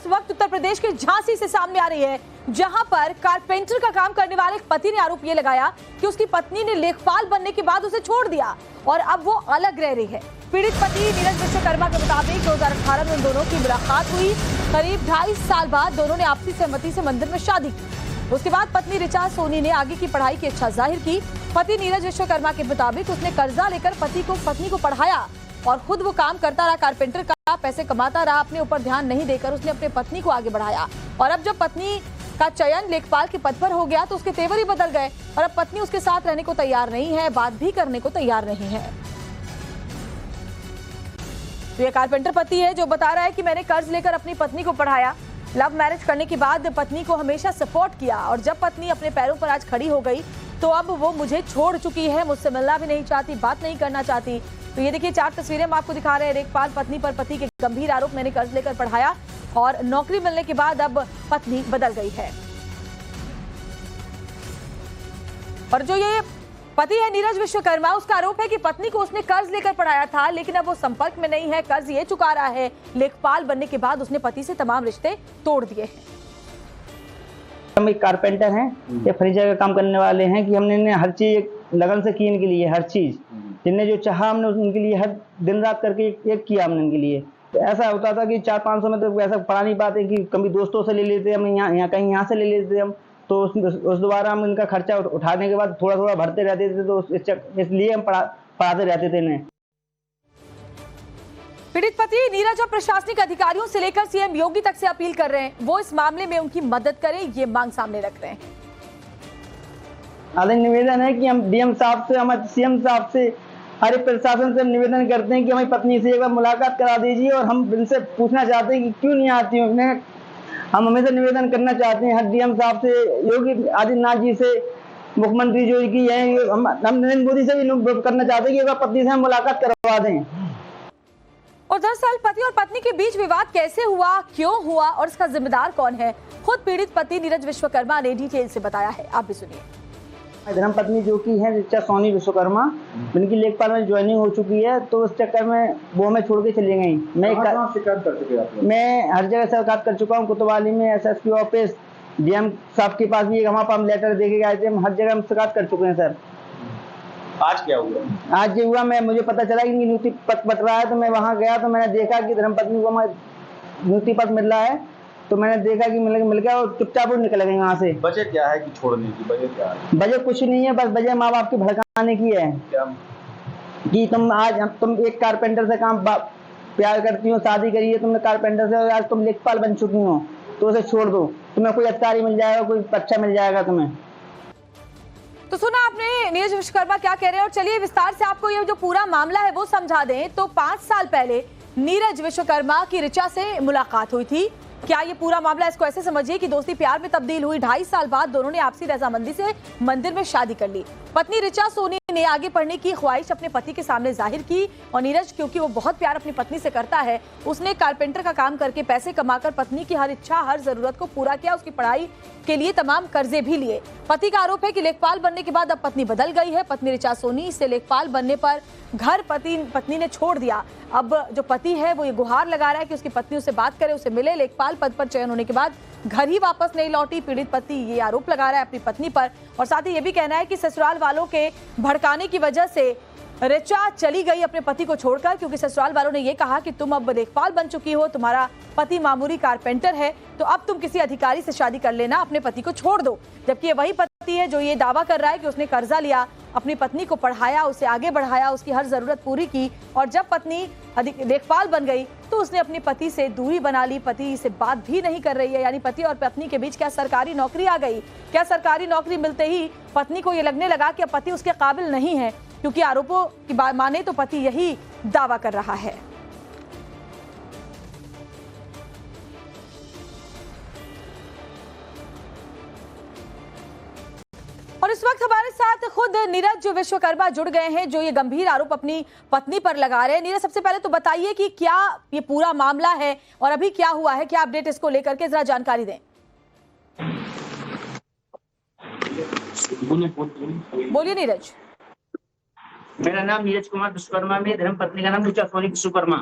इस वक्त उत्तर प्रदेश के झांसी से सामने आ रही है, जहां पर कारपेंटर का काम करने वाले एक पति ने आरोप ये लगाया कि उसकी पत्नी ने लेखपाल बनने के बाद उसे छोड़ दिया और अब वो अलग रह रही है। पीड़ित पति नीरज विश्वकर्मा के मुताबिक 2018 में उन दोनों की मुलाकात हुई। करीब 2.5 साल बाद दोनों ने आपसी सहमति से मंदिर में शादी की। उसके बाद पत्नी ऋचा सोनी ने आगे की पढ़ाई की इच्छा जाहिर की। पति नीरज विश्वकर्मा के मुताबिक उसने कर्जा लेकर पत्नी को पढ़ाया और खुद वो काम करता रहा, कारपेंटर का, पैसे कमाता रहा। अपने ऊपर ध्यान नहीं देकर उसने अपने पत्नी को आगे बढ़ाया और अब जब पत्नी का चयन लेखपाल के पद पर हो गया तो उसके तेवर ही बदल गए और अब पत्नी उसके साथ रहने को तैयार नहीं है, बात भी करने को तैयार नहीं है। तो ये कारपेंटर पति है जो बता रहा है कि मैंने कर्ज लेकर अपनी पत्नी को पढ़ाया, लव मैरिज करने के बाद पत्नी को हमेशा सपोर्ट किया और जब पत्नी अपने पैरों पर आज खड़ी हो गई तो अब वो मुझे छोड़ चुकी है, मुझसे मिलना भी नहीं चाहती, बात नहीं करना चाहती। तो ये देखिए 4 तस्वीरें हम आपको दिखा रहे हैं। लेखपाल पत्नी पर पति के गंभीर आरोप, मैंने कर्ज लेकर पढ़ाया और नौकरी मिलने के बाद अब पत्नी बदल गई है। और जो ये पति है नीरज विश्वकर्मा, उसका आरोप है कि पत्नी को उसने कर्ज लेकर पढ़ाया था लेकिन अब वो संपर्क में नहीं है, कर्ज ये चुका रहा है। लेखपाल बनने के बाद उसने पति से तमाम रिश्ते तोड़ दिए हैं। हम एक कारपेंटर हैं, ये फर्नीचर का काम करने वाले हैं कि हमने हर चीज लगन से की इनके लिए, हर चीज जिनने जो चाहा हमने उनके लिए हर दिन रात करके एक किया हमने इनके लिए। तो ऐसा होता था कि 400-500 में तो ऐसा पढ़ा नहीं पाते कि कभी दोस्तों से ले लेते हम, यहाँ कहीं यहाँ से ले लेते हम, तो उस दोबारा हम इनका खर्चा उठाने के बाद थोड़ा थोड़ा भरते रहते थे, तो इसलिए हम पढ़ाते रहते थे इन्हें। पीड़ित पति नीरज और प्रशासनिक अधिकारियों से लेकर सीएम योगी तक से अपील कर रहे हैं, वो इस मामले में उनकी मदद करें, ये मांग सामने रख रहे हैं। आदरणीय निवेदन है कि हम डीएम साहब से, हमारे सीएम साहब से, हमारे प्रशासन से हम निवेदन करते हैं कि हमारी पत्नी से एक बार मुलाकात करा दीजिए और हम इनसे पूछना चाहते हैं कि क्यों नहीं आती हूँ। हम हमेशा निवेदन करना चाहते हैं हर डीएम साहब से, योगी आदित्यनाथ जी से, मुख्यमंत्री जो की है, हम नरेंद्र मोदी से भी करना चाहते हैं कि एक बार पत्नी से हम मुलाकात करवा दें। और दरअसल पति और पत्नी के बीच विवाद कैसे हुआ, क्यों हुआ और इसका जिम्मेदार कौन है, खुद पीड़ित पति नीरज विश्वकर्मा ने डिटेल से बताया है, आप भी सुनिए। धर्म पत्नी जो की है ऋचा सोनी विश्वकर्मा, उनकी लेखपाल में ज्वाइनिंग हो चुकी है, तो उस चक्कर में वो हमें छोड़ के चली गई। शिकायत कर चुके आप? मैं हर जगह शिकायत कर चुका हूँ, कोतवाली में, एसएसपी ऑफिस, डीएम साहब के पास भी वहाँ पर हम लेटर देके गए थे, हम हर जगह हम शिकायत कर चुके हैं सर। आज क्या हुआ? आज ये हुआ, मुझे पता चला कि नियुक्ति पत्र बट रहा है, तो मैं वहाँ गया तो मैंने देखा कि धर्मपत्नी को नियुक्ति पत्र मिल रहा है, तो मैंने देखा कि मिल गया और चुपचाप वो निकल गई वहाँ से। वजह क्या है कि छोड़ने की वजह क्या है? वजह कुछ नहीं है, बस वजह माँ बाप की भड़काने की है। क्या? कि तुम एक कारपेंटर से काम प्यार करती हो, शादी करी है तुमने कारपेंटर से, और आज तुम लेखपाल बन चुकी हो, तो उसे छोड़ दो, तुम्हें कोई अधिकारी मिल जाएगा, कोई अच्छा मिल जाएगा तुम्हें। तो सुना आपने नीरज विश्वकर्मा क्या कह रहे हैं और चलिए विस्तार से आपको ये जो पूरा मामला है वो समझा दें। तो 5 साल पहले नीरज विश्वकर्मा की ऋचा से मुलाकात हुई थी। क्या ये पूरा मामला, इसको ऐसे समझिए कि दोस्ती प्यार में तब्दील हुई। 2.5 साल बाद दोनों ने आपसी रजामंदी से मंदिर में शादी कर ली। पत्नी ऋचा सोनी ने आगे पढ़ने की ख्वाहिश अपने पति के सामने जाहिर की और नीरज, क्योंकि वो बहुत प्यार अपनी पत्नी से करता है, उसने कारपेंटर का काम करके पैसे कमाकर पत्नी की हर इच्छा, हर जरूरत को पूरा किया। उसकी पढ़ाई के लिए तमाम कर्जे भी लिए। पति का आरोप है कि लेखपाल बनने के बाद अब पत्नी बदल गई है। पत्नी ऋचा सोनी से लेखपाल बनने पर घर पत्नी ने छोड़ दिया। अब जो पति है वो ये गुहार लगा रहा है कि उसकी पत्नी उससे बात करे, उसे मिले। लेखपाल पद पर चयन होने के बाद घर ही वापस नहीं लौटी। पीड़ित पति ये आरोप लगा रहा है अपनी पत्नी पर और साथ ही ये भी कहना है कि ससुराल वालों के भड़काने की वजह से ऋचा चली गई अपने पति को छोड़कर, क्योंकि ससुराल वालों ने ये कहा कि तुम अब लेखपाल बन चुकी हो, तुम्हारा पति मामूली कारपेंटर है, तो अब तुम किसी अधिकारी से शादी कर लेना, अपने पति को छोड़ दो। जबकि ये वही पति है जो ये दावा कर रहा है कि उसने कर्जा लिया, अपनी पत्नी को पढ़ाया, उसे आगे बढ़ाया, उसकी हर जरूरत पूरी की और जब पत्नी लेखपाल बन गई तो उसने अपने पति से दूरी बना ली, पति से बात भी नहीं कर रही है। यानी पति और पत्नी के बीच क्या सरकारी नौकरी आ गई? क्या सरकारी नौकरी मिलते ही पत्नी को ये लगने लगा कि अब पति उसके काबिल नहीं है? क्योंकि आरोपों की बात माने तो पति यही दावा कर रहा है। और इस वक्त हमारे साथ खुद नीरज विश्वकर्मा जुड़ गए हैं जो ये गंभीर आरोप अपनी पत्नी पर लगा रहे हैं। नीरज, सबसे पहले तो बताइए कि क्या ये पूरा मामला है और अभी क्या हुआ है, क्या अपडेट इसको लेकर के जरा जानकारी दें। बोलिए नीरज। मेरा नाम नीरज कुमार विश्वकर्मा, में धर्म पत्नी का नाम ऋचा सोनी विश्वकर्मा,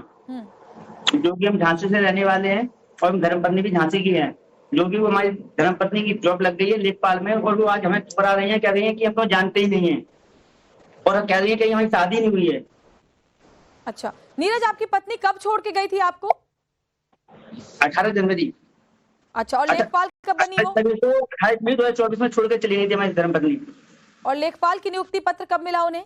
जो कि हम झांसी से रहने वाले हैं। और धर्मपत्नी भी झांसी की है, जो कि वो हमारी धर्मपत्नी की जॉब लग गई है लेखपाल में, और वो आज हमें ठुकरा रही है, कह रही है कि हम तो जानते ही नहीं है, और कह रही है कि हमारी शादी नहीं हुई है। अच्छा, नीरज, आपकी पत्नी कब छोड़ के गई थी आपको? 18 जनवरी। अच्छा, और लेखपाल कब बनी वो? 28 मई 2024 में छोड़ के चली गई थी हमारी धर्मपत्नी। और लेखपाल की नियुक्ति पत्र कब मिला उन्हें?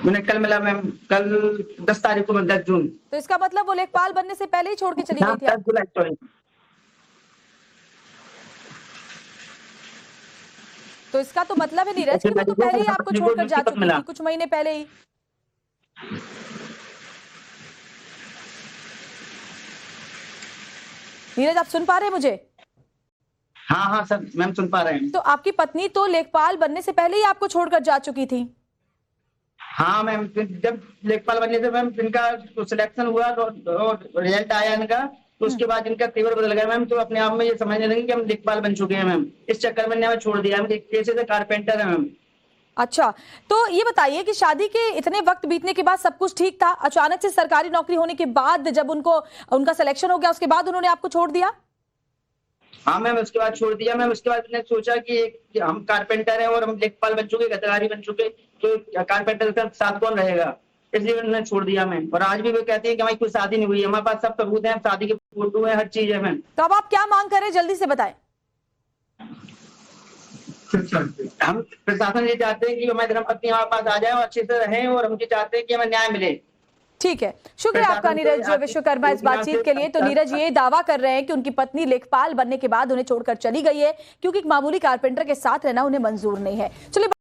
उन्हें कल मिला मैम, कल 10 तारीख को, 10 जून। तो इसका मतलब वो लेखपाल बनने से पहले ही छोड़ के चली गई थी? 10 जुलाई, सॉरी। तो इसका तो मतलब है नीरज कि वो तो पहले ही आपको छोड़कर जा चुकी थी, कुछ महीने पहले ही। नीरज, आप सुन पा रहे हैं मुझे? हाँ हाँ सर, मैम सुन पा रहे हैं। तो आपकी पत्नी तो लेखपाल बनने से पहले ही आपको छोड़कर जा चुकी थी? हाँ मैम, जब लेखपाल बनने से मैम इनका सिलेक्शन हुआ और रिजल्ट आया इनका, तो उसके बाद इनका तेवर बदल गया मैम, तो अपने आप में ये समझने लगे कि हम लेखपाल बन चुके हैं मैम। इस चक्कर में हमें छोड़ दिया। हम एक पेशे से कारपेंटर है मैम। अच्छा, तो ये बताइए कि शादी के इतने वक्त बीतने के बाद सब कुछ ठीक था, अचानक से सरकारी नौकरी होने के बाद जब उनका सिलेक्शन हो गया, उसके बाद उन्होंने आपको छोड़ दिया? हाँ मैम, उसके बाद छोड़ दिया मैम। उसके बाद मैंने सोचा कि हम कारपेंटर हैं और हम लेखपाल बन चुके, गद्दारी बन चुके, तो कारपेंटर के साथ कौन रहेगा, इसलिए उन्होंने छोड़ दिया मैम। और आज भी वो कहती है कि हमारी कोई शादी नहीं हुई है, हमारे पास सब सबूत हैं, शादी के फोटो है, हर चीज है मैम। तो अब आप क्या मांग कर रहे हैं, जल्दी से बताएं। हम प्रशासन ये चाहते हैं कि हमारी धर्मपत्नी हमारे पास आ जाए और अच्छे से रहें, और हम ये चाहते हैं कि हमें न्याय मिले। ठीक है, शुक्रिया आपका नीरज विश्वकर्मा इस बातचीत के लिए। तो नीरज ये दावा कर रहे हैं कि उनकी पत्नी लेखपाल बनने के बाद उन्हें छोड़कर चली गई है, क्योंकि एक मामूली कारपेंटर के साथ रहना उन्हें मंजूर नहीं है। चलिए